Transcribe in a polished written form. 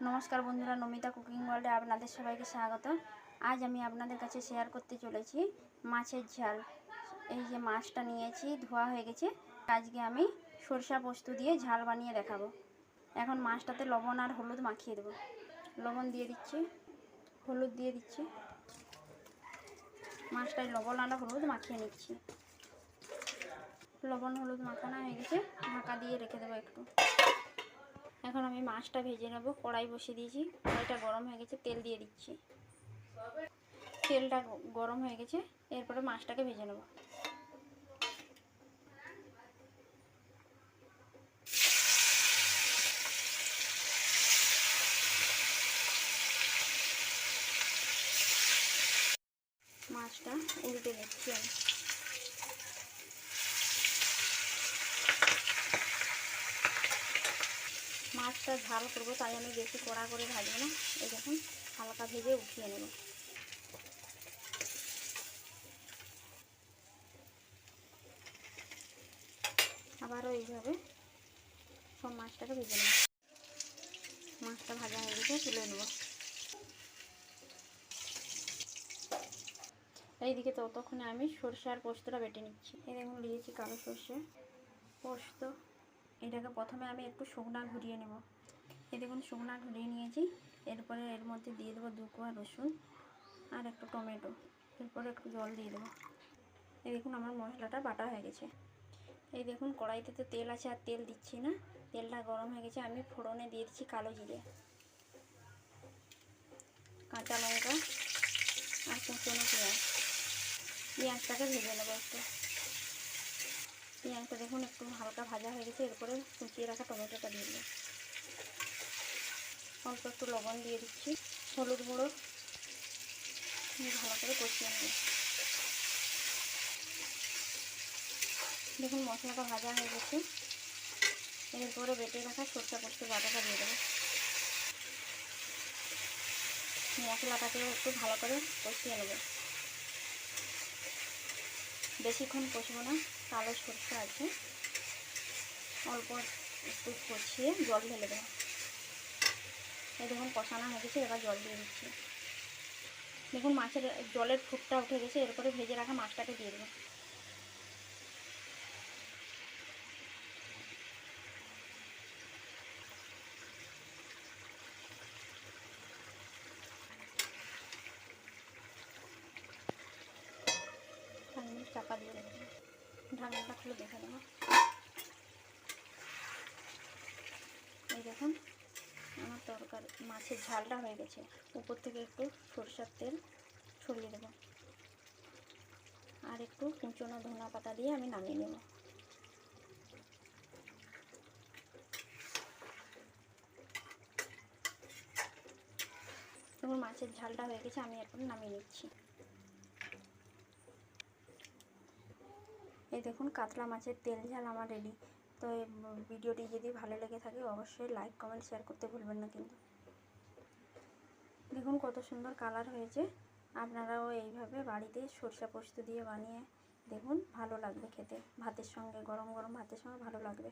নমস্কার বন্ধুরা, নমিতা কুকিং ওয়ার্ল্ডে আপনাদের সবাইকে স্বাগত। আজ আমি আপনাদের কাছে শেয়ার করতে চলেছি মাছের ঝাল। এই যে মাছটা নিয়েছি, ধোয়া হয়ে গেছে। আজকে আমি সরষা পোস্ত দিয়ে ঝাল বানিয়ে দেখাবো। এখন মাছটাতে লবণ আর হলুদ মাখিয়ে দেবো। লবণ দিয়ে দিচ্ছি, হলুদ দিয়ে দিচ্ছি। মাছটায় লবণ আর হলুদ মাখিয়ে নিচ্ছি। লবণ হলুদ মাখানো হয়ে গেছে, ঢাকা দিয়ে রেখে দেবো একটু। এখন আমি মাছটা ভেজে নেব। কড়াই বসিয়ে দিয়েছি, কড়াইটা গরম হয়ে গেছে, তেল দিয়ে দিচ্ছি। তেলটা গরম হয়ে গেছে, এরপরে মাছটাকে ভেজে নেব। মাছটা উল্টে দিচ্ছি আমি। মাছটা ঝাল করবো, তাই আমি বেশি কড়া করে ভাজবো না। এই দেখুন, হালকা ভেজে উঠিয়ে নেব। আবারও এইভাবে সব মাছটাকে ভেজে নেব। মাছটা ভাজা হয়ে গেছে, তুলে নেব। এইদিকে ততক্ষণে আমি সরষে আর পোস্তটা বেটে নিচ্ছি। এই দেখুন, নিয়েছি কালো সরষে, পোস্ত। এটাকে প্রথমে আমি একটু শুকনা ঘুরিয়ে নেব। এই দেখুন, শুকনা ঘুরিয়ে নিয়েছি। এরপরে এর মধ্যে দিয়ে দেবো 2 কোয়া রসুন আর একটু টমেটো। এরপরে একটু জল দিয়ে দেবো। এই দেখুন, আমার মশলাটা বাটা হয়ে গেছে। এই দেখুন, কড়াইতে তো তেল আছে, আর তেল দিচ্ছি না। তেলটা গরম হয়ে গেছে, আমি ফোড়নে দিয়ে দিচ্ছি কালো জিরে, কাঁচা লঙ্কা আর কুচনো পেঁয়াজ। পেঁয়াজটাকে ভেজে নেবো একটু। পেঁয়াজটা দেখুন একটু হালকা ভাজা হয়ে গেছে। এরপরে কুচিয়ে রাখা টমেটোটা দিয়ে দেবো। অল্প একটু লবণ দিয়ে দিচ্ছি, হলুদ গুঁড়ো দিয়ে ভালো করে কষিয়ে নেব। দেখুন, মশলাটা ভাজা হয়ে গেছে। এরপরে বেটে রাখা সরষে পোস্ত বাটাটা দিয়ে দেবো। মশলাটাকেও একটু ভালো করে কষিয়ে নেব। বেশিক্ষণ কষবো না, কালো সরষে আছে। অল্প একটু কষিয়ে জল ঢেলে দেবো। এই দেখুন, কষানো হয়ে গেছে, এবার জল দিয়ে দিচ্ছি। দেখুন, মাছের জলের ফুটটা উঠে গেছে। এরপরে ভেজে রাখা মাছটাকে দিয়ে দেবো। চাপা দিয়ে রেখে দেবো। ঢাকনাটা খুলে দেখে নেবো। এই দেখুন, আমার তরকারি মাছের ঝালটা হয়ে গেছে। উপর থেকে একটু সরষের তেল ছড়িয়ে দেবো, আর একটু কুচনো ধনা পাতা দিয়ে আমি নামিয়ে নেব। দেখুন, মাছের ঝালটা হয়ে গেছে, আমি এখন নামিয়ে নিচ্ছি। এই দেখুন, কাতলা মাছের তেল ঝাল আমার রেডি। তো এই ভিডিওটি যদি ভালো লেগে থাকে, অবশ্যই লাইক কমেন্ট শেয়ার করতে ভুলবেন না কিন্তু। দেখুন কত সুন্দর কালার হয়েছে। আপনারাও এইভাবে বাড়িতে সরষে পোস্ত দিয়ে বানিয়ে দেখুন, ভালো লাগবে খেতে। ভাতের সঙ্গে, গরম গরম ভাতের সঙ্গে ভালো লাগবে।